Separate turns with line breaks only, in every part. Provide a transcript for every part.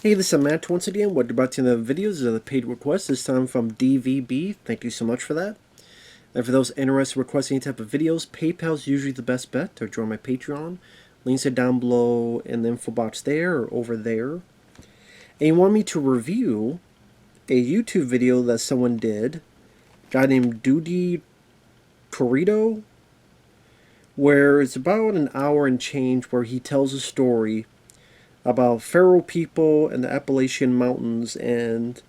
Hey, this is Matt once again. What about in the videos of the paid request, this time from DVB. Thank you so much for that. And for those interested in requesting any type of videos, PayPal is usually the best bet to join my Patreon. Links are down below in the info box there or over there. And you want me to review a YouTube video that someone did, a guy named Dougie Corrado, where it's about an hour and change where he tells a story about feral people in the Appalachian Mountains and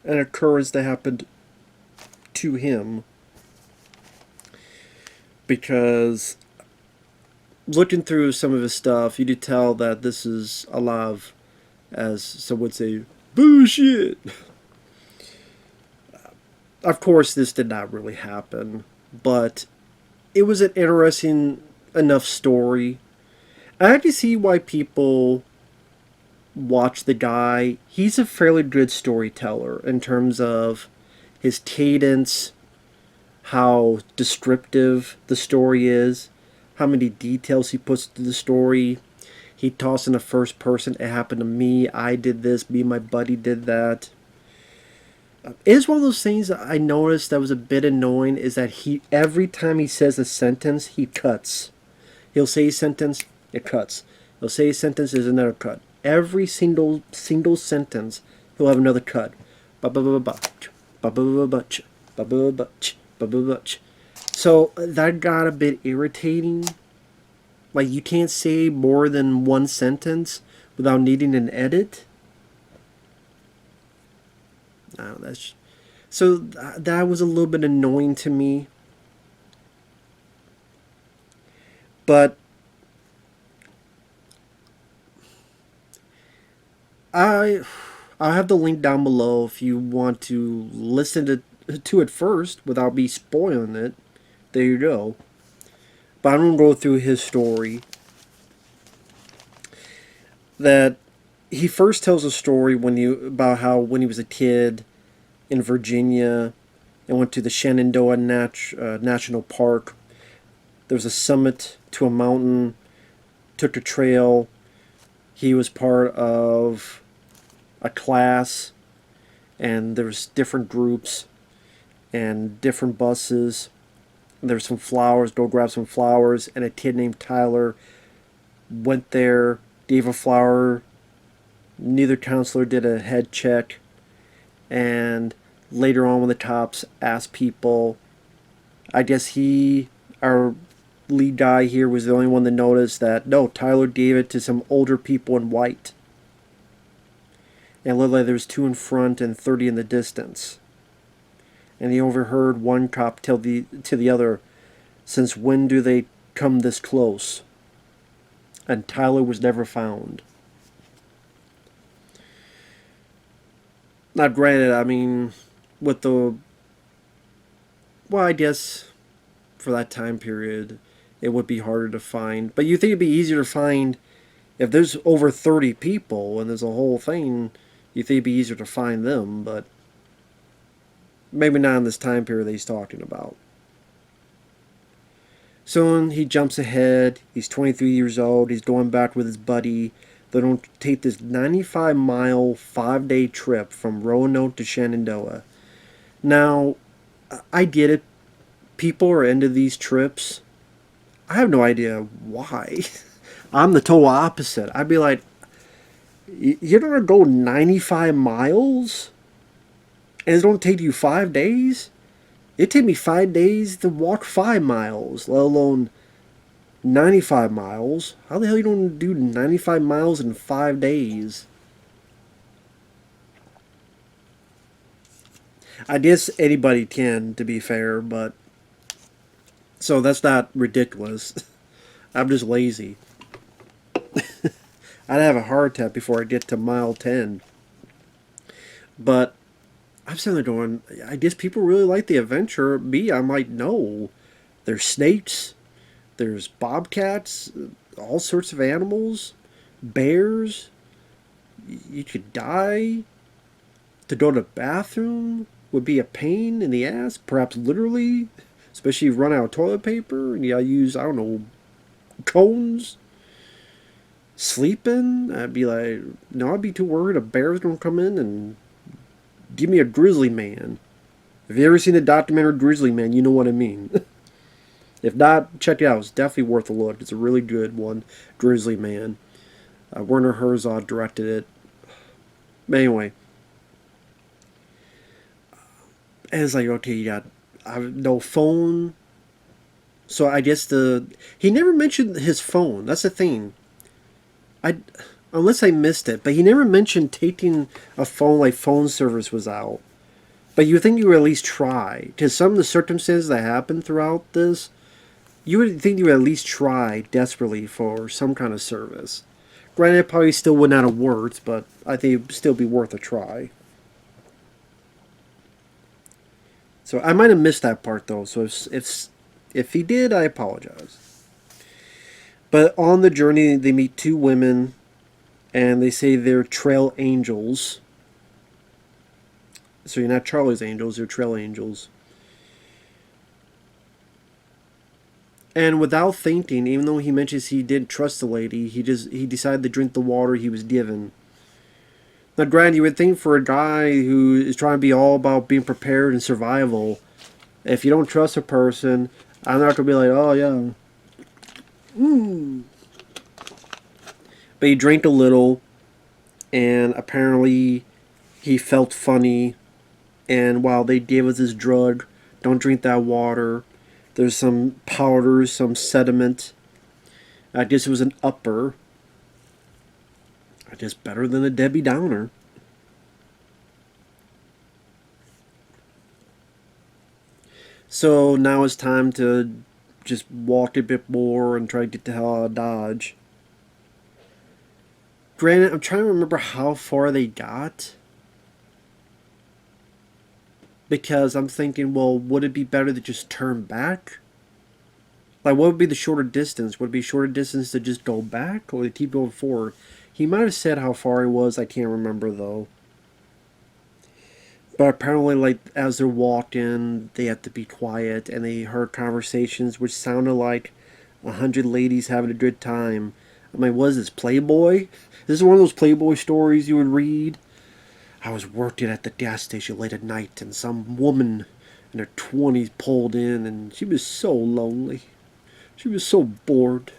an occurrence that happened to him. Because looking through some of his stuff, you could tell that this is a lot of, as some would say, bullshit. Of course, this did not really happen, but it was an interesting enough story. I can see why people watch the guy. He's a fairly good storyteller in terms of his cadence, how descriptive the story is, how many details he puts to the story. He talks in the first person. It happened to me. I did this. Me and my buddy did that. It is one of those things that I noticed that was a bit annoying is that he every time he says a sentence, he cuts. He'll say a sentence, it cuts. He'll say a sentence, there's another cut. Every single sentence, he'll have another cut. So that got a bit irritating. Like, you can't say more than one sentence without needing an edit. So that was a little bit annoying to me. But I'll have the link down below if you want to listen to it first without me spoiling it. There you go. But I'm gonna go through his story. That he first tells a story about how when he was a kid in Virginia and went to the Shenandoah National Park. There was a summit to a mountain, took a trail. He was part of a class, and there was different groups and different buses. There were some flowers, go grab some flowers, and a kid named Tyler went there, gave a flower. Neither counselor did a head check, and later on when the cops asked people, I guess our lead guy here was the only one that noticed that, no, Tyler gave it to some older people in white. And literally there was 2 in front and 30 in the distance. And he overheard one cop tell to the other, since when do they come this close? And Tyler was never found. Now granted, I mean, with well, I guess for that time period, it would be harder to find. But you think it'd be easier to find if there's over 30 people and there's a whole thing, you think it'd be easier to find them, but maybe not in this time period that he's talking about. Soon he jumps ahead. He's 23 years old. He's going back with his buddy. They're going to take this 95-mile, 5-day trip from Roanoke to Shenandoah. Now, I get it. People are into these trips. I have no idea why. I'm the total opposite. I'd be like, you're going to go 95 miles? And it's going to take you 5 days? It'd take me 5 days to walk 5 miles, let alone 95 miles. How the hell are you going to do 95 miles in 5 days? I guess anybody can, to be fair, but so that's not ridiculous. I'm just lazy. I'd have a heart attack before I get to mile 10. But I'm sitting there going, I guess people really like the adventure. Me, I'm like, no. There's snakes. There's bobcats. All sorts of animals. Bears. You could die. To go to the bathroom would be a pain in the ass. Perhaps literally. Especially if you run out of toilet paper and you gotta use, I don't know, cones. Sleeping, I'd be like, no, I'd be too worried a bear's gonna come in and give me a grizzly man. Have you ever seen the documentary Grizzly Man? You know what I mean. If not, check it out. It's definitely worth a look. It's a really good one. Grizzly Man. Werner Herzog directed it. But anyway, and it's like, okay, you got no phone. So I guess he never mentioned his phone. That's the thing. I unless I missed it, but he never mentioned taking a phone like phone service was out. But you think you would at least try, because some of the circumstances that happened throughout this, you would think you would at least try desperately for some kind of service. Granted, it probably still wouldn't have worked, but I think it'd still be worth a try. So I might have missed that part though. So if he did, I apologize. But on the journey, they meet two women, and they say they're trail angels. So you're not Charlie's Angels, you're Trail Angels. And without thinking, even though he mentions he didn't trust the lady, he decided to drink the water he was given. Now, granted, you would think for a guy who is trying to be all about being prepared and survival, if you don't trust a person, I'm not gonna be like, oh yeah, but he drank a little, and apparently he felt funny. And while they gave us this drug, don't drink that water. There's some powder, some sediment. I guess it was an upper. I guess better than a Debbie Downer. So now it's time to just walk a bit more and try to get the hell out of Dodge. Granted, I'm trying to remember how far they got. Because I'm thinking, well, would it be better to just turn back? Like, what would be the shorter distance? Would it be shorter distance to just go back or to keep going forward? He might have said how far he was. I can't remember, though. But apparently, like, as they're walking, they have to be quiet, and they heard conversations which sounded like 100 ladies having a good time. I mean, what is this, Playboy? This is one of those Playboy stories you would read. I was working at the gas station late at night, and some woman in her 20s pulled in, and she was so lonely. She was so bored.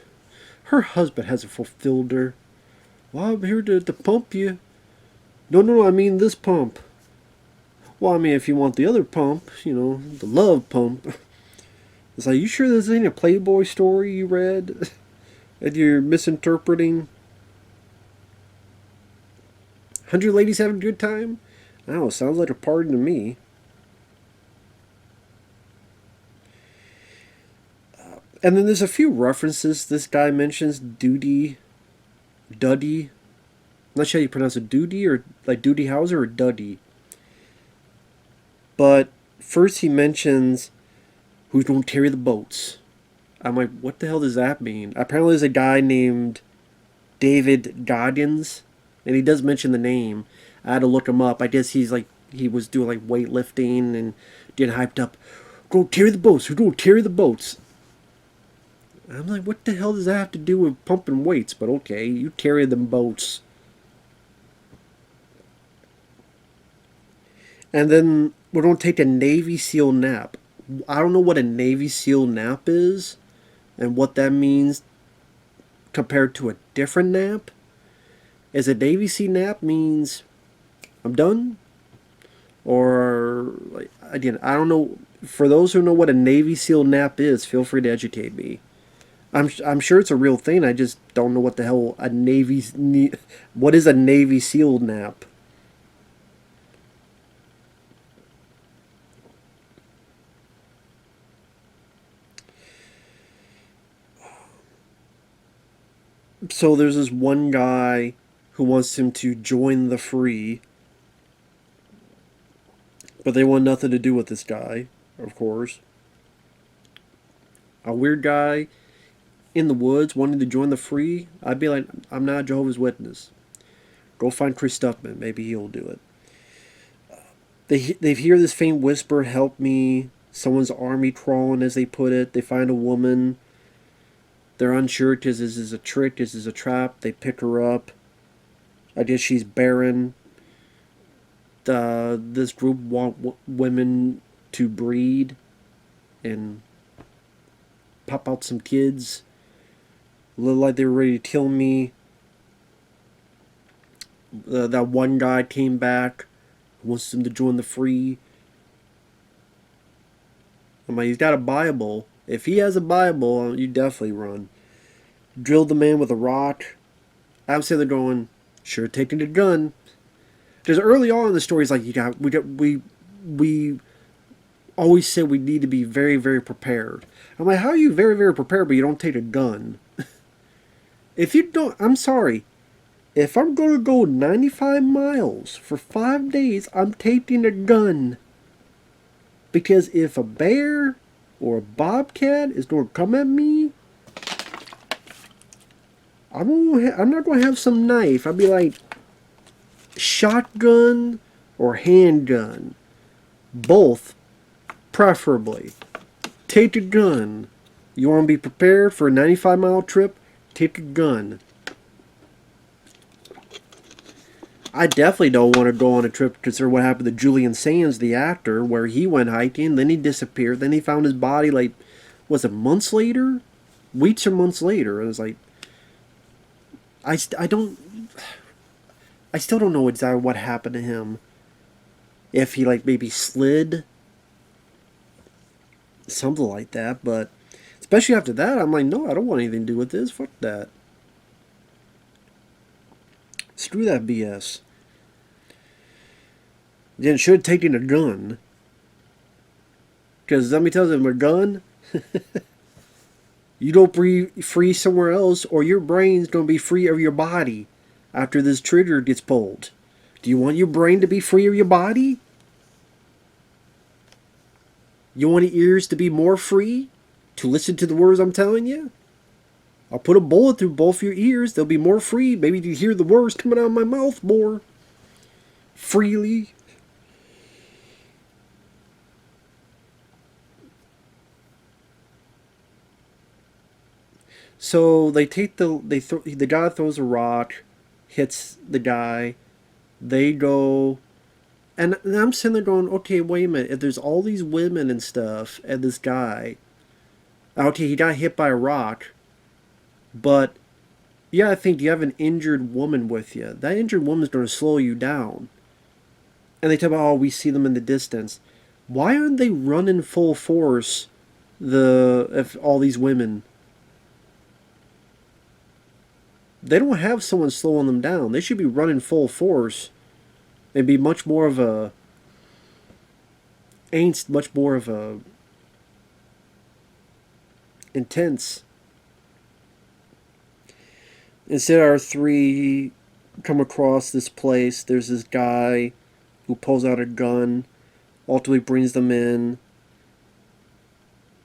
Her husband hasn't fulfilled her. Well, I'm here to pump you. No, no, I mean this pump. Well, I mean, if you want the other pump, the love pump. It's like, you sure this ain't a Playboy story you read? And you're misinterpreting? 100 ladies having a good time? I don't know, sounds like a party to me. And then there's a few references this guy mentions. Duddy. I'm not sure how you pronounce it. Duty or like Duty Hauser or Duddy. But first he mentions who's going to carry the boats. I'm like, what the hell does that mean? Apparently there's a guy named David Goggins, and he does mention the name. I had to look him up. I guess he was doing like weightlifting and getting hyped up. Go carry the boats. Who's going to carry the boats? I'm like, what the hell does that have to do with pumping weights? But okay, you carry them boats. And then we're going to take a Navy SEAL nap. I don't know what a Navy SEAL nap is and what that means compared to a different nap. Is a Navy SEAL nap means I'm done? Or, like, again, I don't know. For those who know what a Navy SEAL nap is, feel free to educate me. I'm sure it's a real thing. I just don't know what the hell what is a Navy SEAL nap? So there's this one guy who wants him to join the free, but they want nothing to do with this guy, of course. A weird guy in the woods wanting to join the free. I'd be like, I'm not a Jehovah's Witness. Go find Chris Stuffman. Maybe he'll do it. They hear this faint whisper, help me. Someone's army crawling, as they put it. They find a woman. They're unsure because this is a trick, this is a trap. They pick her up. I guess she's barren. This group want women to breed and pop out some kids. Look like they were ready to kill me. That one guy came back, wants them to join the free. I'm like, he's got a Bible. If he has a Bible, you definitely run. Drilled the man with a rock. I'm sitting there going, sure, taking the gun. Because early on in the story, it's like we always said we need to be very, very prepared. I'm like, how are you very, very prepared, but you don't take a gun? If you don't, I'm sorry. If I'm going to go 95 miles for 5 days, I'm taking a gun. Because if a bear or a bobcat is going to come at me, I'm not going to have some knife. I'd be like, shotgun or handgun. Both, preferably. Take a gun. You want to be prepared for a 95-mile trip? Take a gun. I definitely don't want to go on a trip to consider what happened to Julian Sands, the actor, where he went hiking, then he disappeared, then he found his body, like, was it months later? Weeks or months later. And it's like, I still don't know exactly what happened to him. If he, like, maybe slid. Something like that, but especially after that, I'm like, no, I don't want anything to do with this. Fuck that. Screw that BS. Then should have taken a gun. Because let me tell you, with a gun, you don't breathe free somewhere else, or your brain's going to be free of your body after this trigger gets pulled. Do you want your brain to be free of your body? You want your ears to be more free to listen to the words I'm telling you? I'll put a bullet through both your ears. They'll be more free. Maybe you hear the words coming out of my mouth more freely. So they take the guy throws a rock, hits the guy. They go, and I'm sitting there going, okay, wait a minute. If there's all these women and stuff, and this guy, okay, he got hit by a rock, but yeah, I think you have an injured woman with you. That injured woman's going to slow you down. And they talk about, oh, we see them in the distance. Why aren't they running full force? If all these women. They don't have someone slowing them down. They should be running full force. It'd be much more of a angst, much more of a intense. Instead, our three come across this place. There's this guy who pulls out a gun, ultimately brings them in.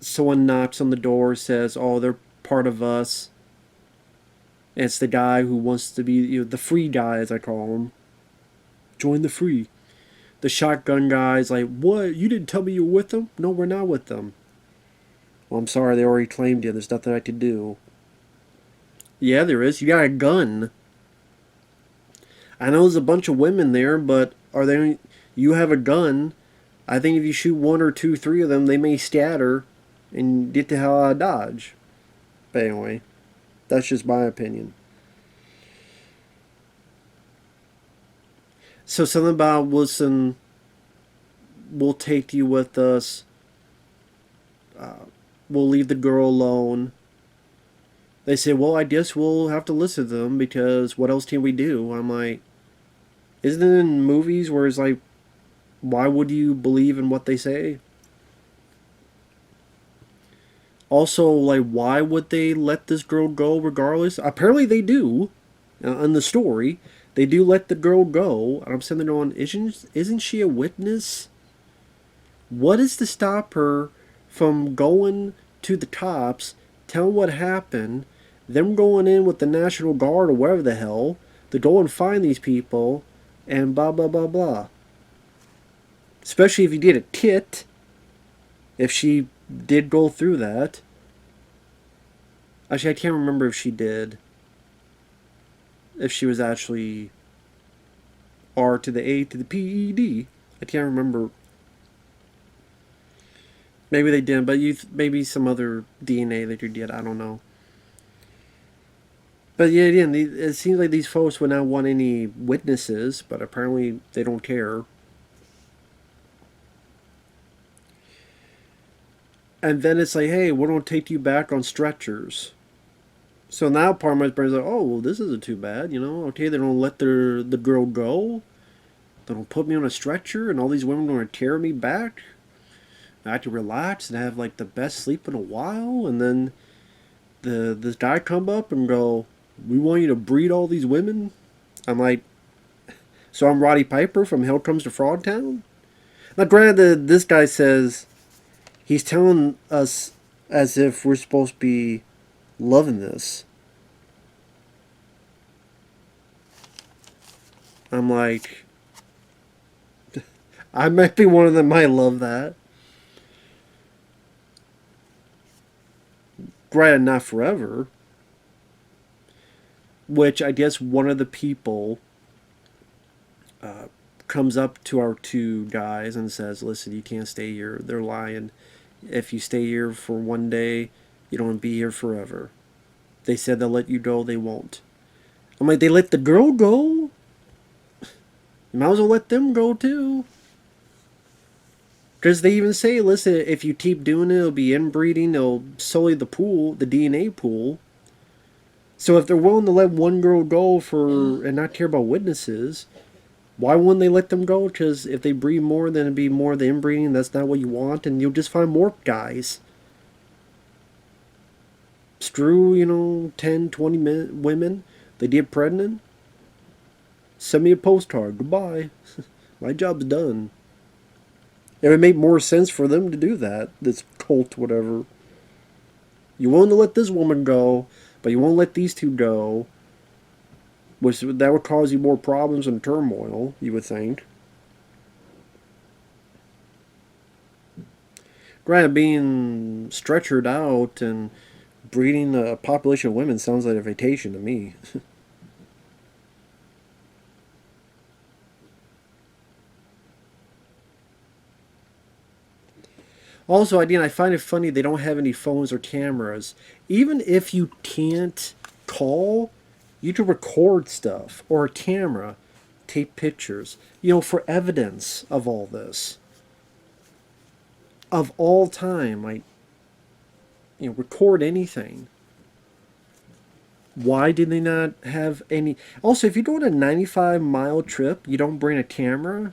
Someone knocks on the door, says, oh, they're part of us. And it's the guy who wants to be, the free guy, as I call him. Join the free. The shotgun guy's like, what? You didn't tell me you were with them? No, we're not with them. Well, I'm sorry, they already claimed you. There's nothing I could do. Yeah, there is. You got a gun. I know there's a bunch of women there, but are there? You have a gun. I think if you shoot one or two, three of them, they may scatter and get the hell out of Dodge. But anyway. That's just my opinion. So something about, listen, we'll take you with us. We'll leave the girl alone. They say, well, I guess we'll have to listen to them because what else can we do? I'm like, isn't it in movies where it's like, why would you believe in what they say? Also, like, why would they let this girl go regardless? Apparently they do. In the story, they do let the girl go. And I'm sitting there going, isn't she a witness? What is to stop her from going to the cops, telling what happened, them going in with the National Guard or whatever the hell, to go and find these people, and blah, blah, blah, blah. Especially if you did a kit, if she did go through that. Actually, I can't remember if she did. If she was actually R to the A to the PED. I can't remember. Maybe they didn't, but maybe some other DNA that you did. I don't know. But yeah, again, it seems like these folks would not want any witnesses, but apparently they don't care. And then it's like, hey, we're going to take you back on stretchers. So now part of my brain's like, oh, well, this isn't too bad, you know? Okay, they don't let the girl go. They don't put me on a stretcher, and all these women are going to tear me back. I have to relax and have like the best sleep in a while, and then this guy come up and go, we want you to breed all these women. I'm like, so I'm Roddy Piper from Hell Comes to Frogtown? Now, granted, this guy says he's telling us as if we're supposed to be loving this. I'm like, I might be one of them might love that. Granted, not forever. Which I guess one of the people comes up to our two guys and says, listen, you can't stay here. They're lying. If you stay here for one day, you don't be here forever. They said they'll let you go, they won't. I'm like, they let the girl go? You might as well let them go too. Because they even say, listen, if you keep doing it, it'll be inbreeding, it'll sully the pool, the DNA pool. So if they're willing to let one girl go for and not care about witnesses, why wouldn't they let them go? Because if they breed more, then it'd be more of the inbreeding. That's not what you want, and you'll just find more guys. Screw, 10, 20 women. They get pregnant. Send me a postcard. Goodbye. My job's done. It would make more sense for them to do that. This cult, whatever. You willing to let this woman go, but you won't let these two go. Which that would cause you more problems and turmoil, you would think. Granted, being stretchered out and breeding a population of women sounds like a vacation to me. Also, again, I find it funny they don't have any phones or cameras. Even if you can't call, you can record stuff or a camera, take pictures, for evidence of all this. Of all time, like, record anything. Why did they not have any? Also, if you go on a 95-mile trip, you don't bring a camera.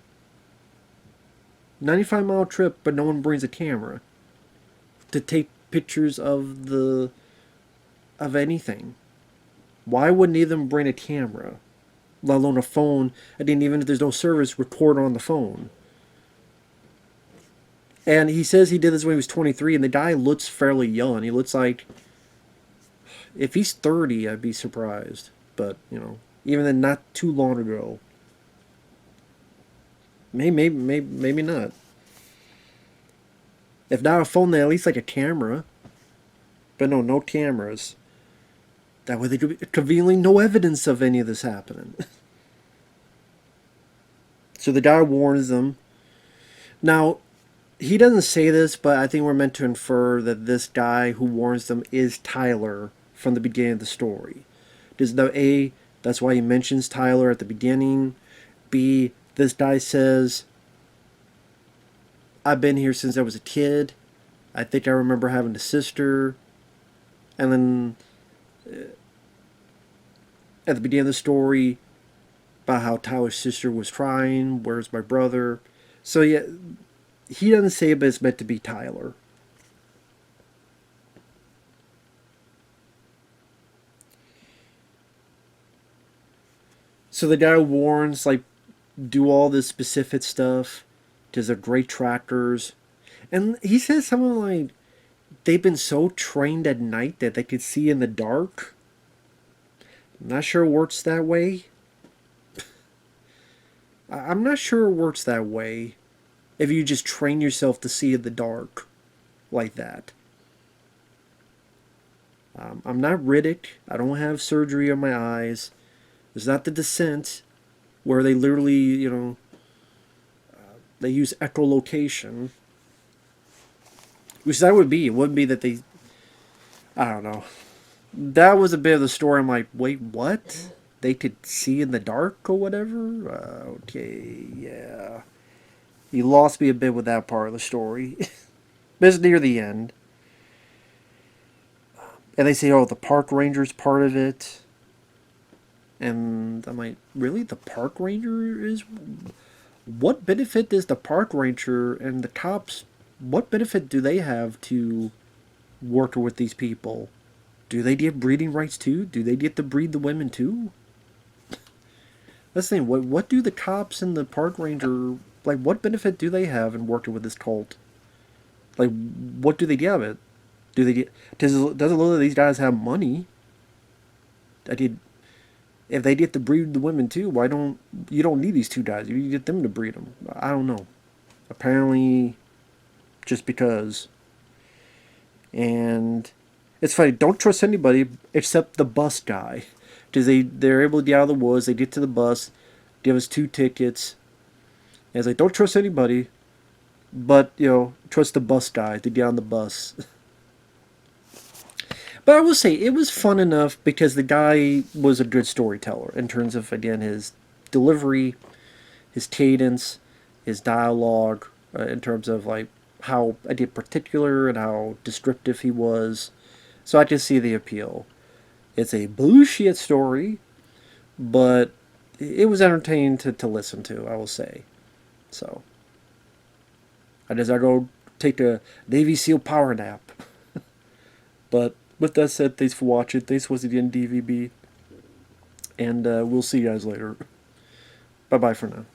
95-mile trip, but no one brings a camera to take pictures of anything. Why wouldn't either of them bring a camera, let alone a phone? I mean, even if there's no service, record on the phone. And he says he did this when he was 23, and the guy looks fairly young. He looks like, if he's 30, I'd be surprised. But, even then, not too long ago. Maybe not. If not a phone, then at least like a camera. But no cameras. That way there could be conveniently no evidence of any of this happening. So the guy warns them. Now, he doesn't say this, but I think we're meant to infer that this guy who warns them is Tyler from the beginning of the story. That's why he mentions Tyler at the beginning. B, this guy says, I've been here since I was a kid. I think I remember having a sister. And then at the beginning of the story, about how Tyler's sister was crying, where's my brother? So yeah, he doesn't say it, but it's meant to be Tyler. So the guy warns, like, do all this specific stuff because they're great trackers. And he says something like they've been so trained at night that they could see in the dark. I'm not sure it works that way. I'm not sure it works that way if you just train yourself to see in the dark like that. I'm not Riddick. I don't have surgery on my eyes. It's not The Descent, where they literally, they use echolocation. Which that would be. It wouldn't be that they. I don't know. That was a bit of the story. I'm like, wait, what? They could see in the dark or whatever? Okay, yeah. You lost me a bit with that part of the story. But it's near the end. And they say, oh, the park ranger's part of it. And I'm like, really? The park ranger is. What benefit does the park ranger and the cops. What benefit do they have to work with these people? Do they get breeding rights too? Do they get to breed the women too? That's the thing. What do the cops and the park ranger like? What benefit do they have in working with this cult? Like, what do they get out of it? Do they get? Doesn't look like these guys have money? I did. If they get to breed the women too, why don't you don't need these two guys? You get them to breed them. I don't know. Apparently, just because. And it's funny. Don't trust anybody except the bus guy, because they're able to get out of the woods. They get to the bus, give us 2 tickets. And it's like, don't trust anybody, but trust the bus guy to get on the bus. But I will say it was fun enough because the guy was a good storyteller in terms of, again, his delivery, his cadence, his dialogue, in terms of like how I did particular and how descriptive he was. So I can see the appeal. It's a bullshit story, but it was entertaining to listen to, I will say. So I just I go take a Navy SEAL power nap. But with that said, thanks for watching. Thanks once again, DVB. And we'll see you guys later. Bye-bye for now.